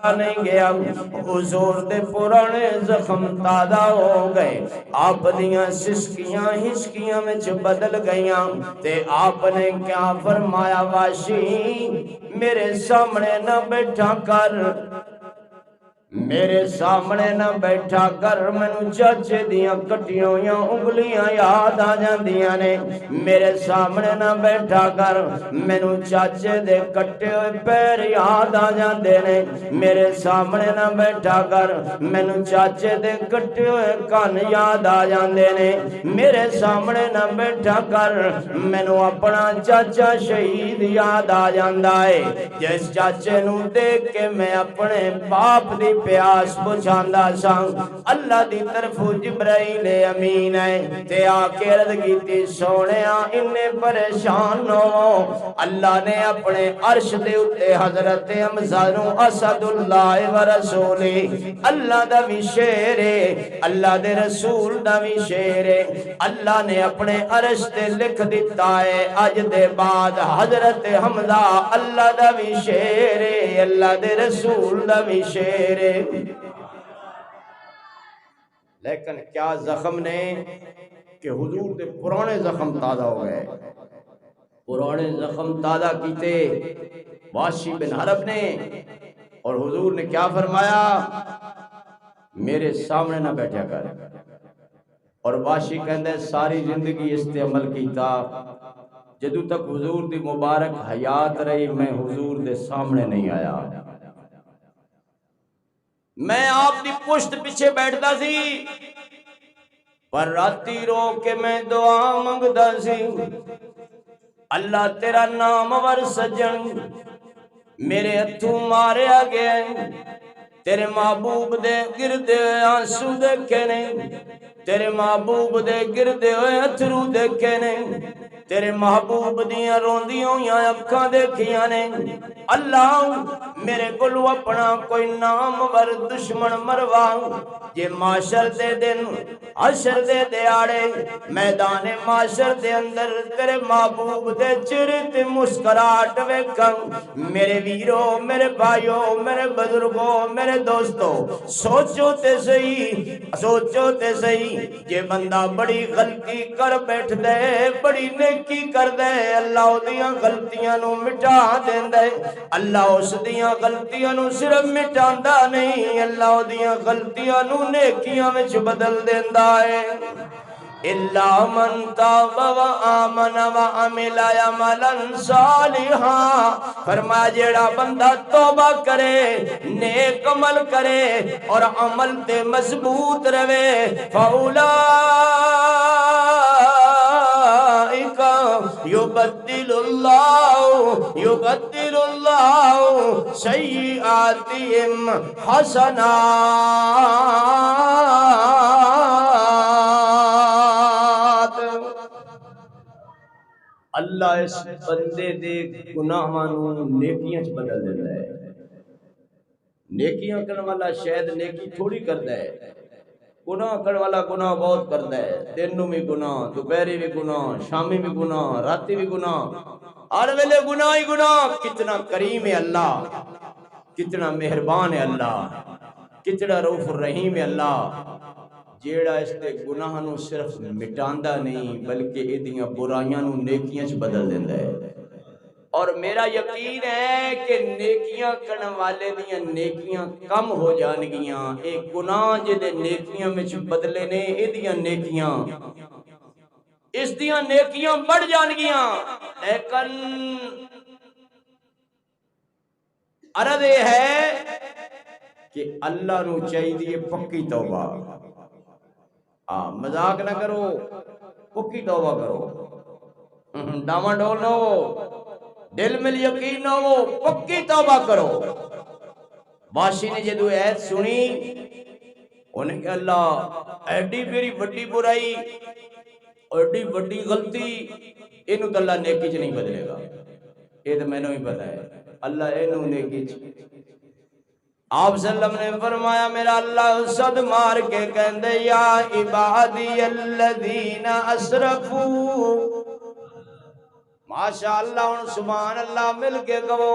نہیں گیا، حضور دے پرانے زخم تازہ ہو گئے، آپ دیاں سسکیاں ہسکیاں وچ بدل گئیاں، تے آپ نے کیا فرمایا، واشی میرے سامنے نہ بیٹھا کر، میرے سامنے نہ بیٹھا کر، مینوں چاچے دیاں کٹیاں ہویاں انگلیاں یاد آ جاندیاں نے، میرے سامنے نہ بیٹھا کر، مینوں چاچے دے کٹے ہوئے پیر یاد آ جاندے نے، میرے سامنے نہ بیٹھا کر، مینوں چاچے دے کٹے ہوئے کان یاد آ جاندے نے، میرے سامنے نہ بیٹھا کر، مینوں اپنا چاچا شہید یاد آ جاندا ہے، جس چاچے نوں دیکھ کے میں اپنے باپ دی پیاس بجھاندا ساں، اللہ دی طرف جبرائیل امین ہے تے آ کے عرض کیتی، سونیا انے پریشان ہو، اللہ نے اپنے عرش دے اتے حضرت حمزہ نو اسد اللہ و رسولی، اللہ دا بھی شیر ہے، اللہ دے رسول دا بھی شیر ہے، اللہ نے اپنے عرش تے لکھ دیتا ہے، اج دے بعد حضرت حمزہ اللہ دا بھی شیر ہے، اللہ دے رسول دا بھی شیر ہے۔ لیکن کیا زخم نے کہ حضور دے پرانے زخم تازہ ہو گئے، پرانے زخم تازہ کیتے واشی بن حرب نے، اور حضور نے کیا فرمایا، میرے سامنے نہ بیٹھا کر، اور واشی کہندے ساری زندگی اس تے عمل کیتا، جدو تک حضور دی مبارک حیات رہی میں حضور دے سامنے نہیں آیا، میں آپ دی پشت پیچھے بیٹھتا سی، پر راتی رو کے میں دعا منگدا سی، اللہ تیرا نام ور سجن میرے ہتھوں ماریا گیا، تیرے محبوب دے گردے آنسو دیکھے نہیں، تیرے محبوب دے گردے ہوئے اتھرو دیکھے نہیں، تیرے محبوب دیاں روندیاں ہویاں اکھاں دیکھیاں نے، اللہ میرے کولو اپنا کوئی نام ور دشمن مروا، جے معاشر دے دن حشر دے دیاڑے میدان معاشر دے اندر تیرے محبوب دے چہرے تے مسکراہٹ ویکھاں، میرے ویرو میرے بھائیو میرے بزرگو میرے دوستو، سوچو تے صحیح، جے بندہ بڑی غلطی کر بیٹھ دے، بڑی نیکی کر دے، اللہ دیاں غلطیاں نو مٹا دیندے، اللہ اس دیاں غلطیاں نو صرف مٹاندا نہیں، اللہ دیاں غلطیاں نو نیکیاں وچ بدل دیندا ہے۔ الا من تاب و آمن و عمل عملا صالحا، فرمایا جیڑا بندہ توبہ کرے، نیک عمل کرے اور عمل تے مضبوط رہے، یبدل اللہ سیئاتہم حسنات، اللہ اس بندے دے گناہاں نو نیکیاں چ بدل دیتا ہے۔ نیکیاں کرنے والا شاید نیکی تھوڑی کرتا ہے، گناہ کرنے والا گناہ بہت کرتا ہے، دن نو بھی گناہ، دوپہری بھی گناہ، شامی بھی گناہ، راتی بھی گناہ، ہر ویلے گناہ ہی گناہ۔ کتنا کریم ہے اللہ، کتنا مہربان ہے اللہ، کتنا رؤوف الرحیم ہے اللہ، جیڑا اس دے گناہ نو صرف مٹاندا نہیں بلکہ ایدیاں برائیاں نو نیکیاں چ بدل دیندا ہے۔ اور میرا یقین ہے کہ نیکیاں کرنے والے دیاں نیکیاں کم ہو جان گیاں، ایک گناہ جدے نیکیاں وچ بدلے نے ایدیاں نیکیاں، اس دیاں نیکیاں بڑھ جان گیاں، لیکن عرض یہ ہے کہ اللہ نو چاہیے پکی توبہ، مذاق نہ کرو، پکی توبہ کرو، ڈاما ڈول نہ ہو، دل میں یقین نہ ہو، پکی توبہ کرو۔ بادشاہ نے جدو ایت سنی، انہیں کہ اللہ ایڈی میری بڑی برائی، ایڈی بڑی غلطی، انہوں تو اللہ نیکی چ نہیں بدلے گا، یہ تو میں نے ہی پتا ہے، اللہ انہوں نیکی چ۔ آپ صلی اللہ علیہ وسلم نے فرمایا میرا اللہ صد مار کے کہندے یا عبادی الذین اسرفوا، ماشاءاللہ ان سبحان اللہ مل کے کہو،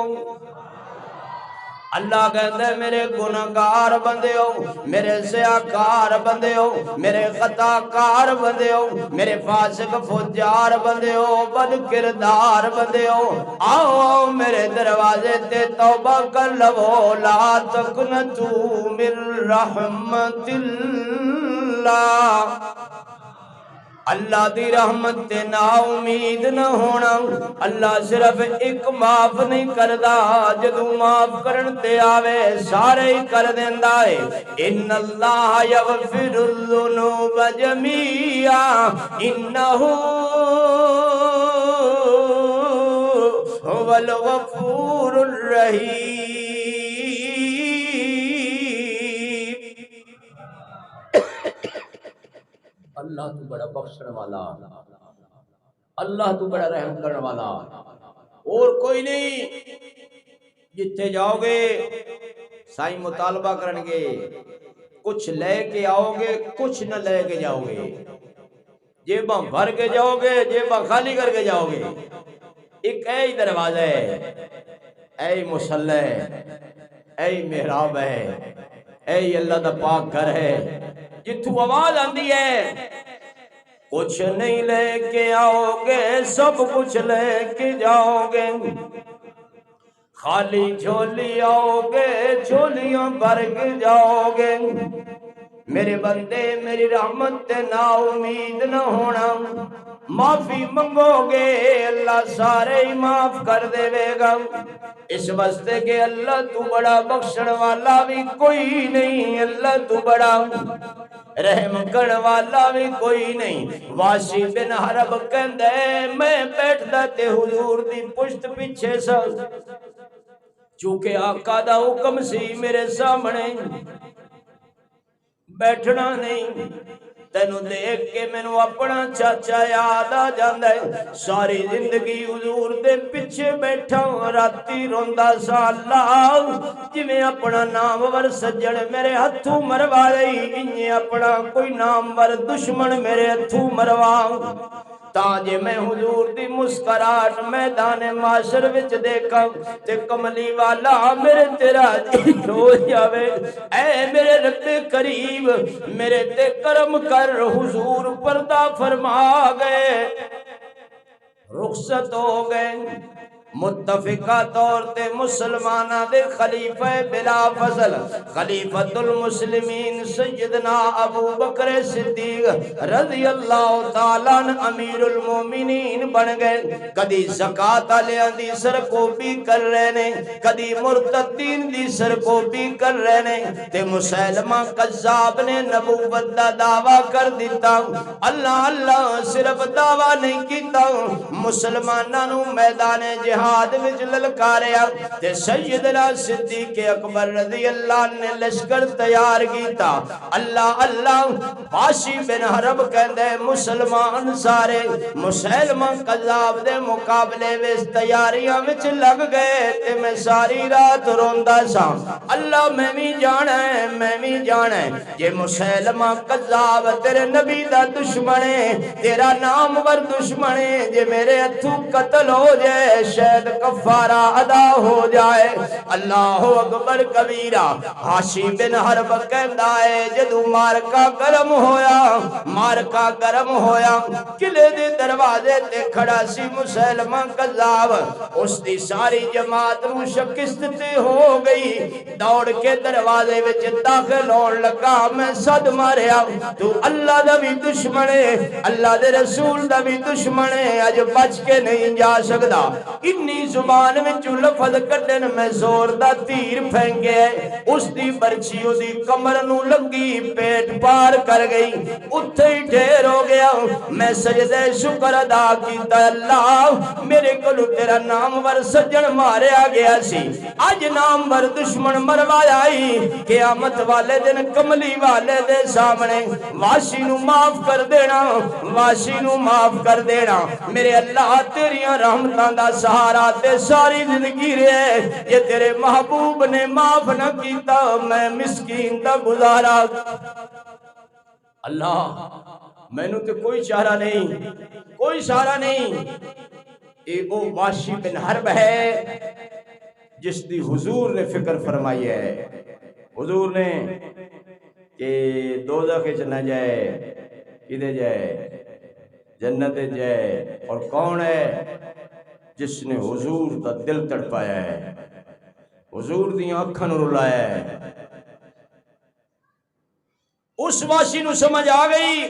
اللہ کہتا ہے میرے گناہگار بندے ہو، میرے سیاکار بندے ہو، میرے خطا کار بندے ہو، میرے فاسق فجار بندے ہو، بد کردار بندے ہو، آؤ میرے دروازے تے توبہ کر لو، لا تقنطو من رحمت اللہ، اللہ دی رحمت تے نا امید نہ ہونا۔ اللہ صرف ایک معاف نہیں کردا، جدو معاف کرن تے آوے سارے ہی کر دیندا ہے۔ ان اللہ یغفر الذنوب جمیعا انہ هو الغفور الرحیم۔ اللہ تو بڑا بخشن والا، اللہ تو بڑا رحم کرنے والا، اور کوئی نہیں۔ جتھے جاؤ گے سائیں مطالبہ کرن گے، کچھ لے کے آؤ گے، کچھ نہ لے کے جاؤ گے، جیباں بھر کے جاؤ گے، جیباں خالی کر کے جاؤ گے۔ ایک اے دروازہ ہے، اے مصلی ہے، اے محراب ہے، اے اللہ دا پاک گھر ہے، جتھوں آواز آندی ہے کچھ نہیں لے کے آؤ گے، سب کچھ لے کے جاؤ گے، خالی جھولی آؤ گے، جھولیاں بھر کے جاؤ گے۔ میرے بندے میری رحمت تے نا امید نہ ہونا، معافی منگو گے اللہ سارے ہی معاف کر دے گا، اس واسطے کہ اللہ تو بڑا بخشن والا بھی کوئی نہیں، اللہ تو بڑا رحم کرنے والا بھی کوئی نہیں۔ واسی بن حرب کہندا ہے میں بیٹھدا تے حضور دی پشت پیچھے سا، چونکہ آقا دا حکم سی میرے سامنے بیٹھنا نہیں۔ تینوں دیکھ کے مینوں اپنا چاچا یاد آ جاندا ہے، ساری زندگی حضور دے پیچھے بیٹھا راتی روندا سا، اللہ جویں اپنا نامور سجن میرے ہتھوں مروا لئی، انجے اپنا کوئی نامور دشمن میرے ہتھوں مروا، تاں میں حضور دی مسکراہٹ میدان معاشر وچ دیکھاں تے کملی والا میرے تیرا جی ہو جاوے۔ اے میرے رب کریم میرے تے کرم کر، حضور پردہ فرما گئے، رخصت ہو گئے، متفقہ طور تے مسلمانہ دے خلیفہ بلا فضل خلیفۃ المسلمین سیدنا ابو بکر صدیق رضی اللہ تعالیٰ عنہ امیر المومنین بن گئے۔ کدی زکاة علیہ دی سرکوبی کر رہے نے، کدی مرتدین دی سرکوبی کر رہے نے، تے مسلمہ قذاب نے نبوت دا دعویٰ کر دیتا۔ اللہ اللہ صرف دعویٰ نہیں کیتا، مسلمانانوں میدان جہاد وچ للکاریا، تے سیدنا صدیق اکبر رضی اللہ عنہ نے لشکر تیار کیتا۔ اللہ اللہ باشی بن حرب کہندے مسلمان سارے مسلمہ قذاب دے مقابلے وچ تیاریاں وچ لگ گئے، تے میں ساری رات روندا سا، اللہ میں بھی جانا ہے، میں بھی جانا ہے، یہ مسلمہ قذاب تیرے نبی دا دشمن ہے، تیرا نامور دشمن ہے، جے میرے ہتھوں قتل ہو جائے شاید کفارہ ادا ہو جائے۔ اللہ اکبر کبیرہ۔ حاشی بن حرب کہندا ہے جدو مارکا گرم ہویا، مارکا گرم ہویا، قلعے دے دروازے تے کھڑا سی مسلمہ قذاب، اس دی ساری جماعت نو شکست تے ہو گئی، دوڑ کے دروازے وچ داخل ہون لگا، میں صد ماریا تو اللہ دا بھی دشمن ہے، اللہ دے رسول دا بھی دشمن ہے، اج بچ کے نہیں جا سکدا۔ انی زبان وچوں لفظ کڈن میں زور دا تیر پھینکے، اس دی برچھی اس دی کمر نو لگی، پیٹ پار کر گئی، اتھے ہی ڈھیر ہو گیا۔ میں سجدہ شکر ادا کیتا، اللہ میرے کولوں تیرا نامور سجن ماریا گیا سی، اج نامور دشمن مروایا ہی، قیامت والے دن کملی والے دے سامنے واشی نو معاف کر دینا، واشی نو معاف کر دینا۔ میرے اللہ تیریاں رحمتاں دا سہارا تے ساری زندگی رہے، یہ تیرے محبوب نے معاف نہ کیتا، میں مسکین دا گزارا۔ اللہ میں نو تے کوئی چارہ نہیں، کوئی سہارا نہیں، اے او واشی بن حرب ہے جس دی حضور نے فکر فرمائی ہے. حضور نے کہ دوزخ وچ نہ جائے، کدے جائے؟ جنت جائے. اور کون ہے؟ جس نے حضور دا دل تڑپایا ہے، حضور دیاں اکھاں نوں رلایا ہے. اس واسی نو سمجھ آ گئی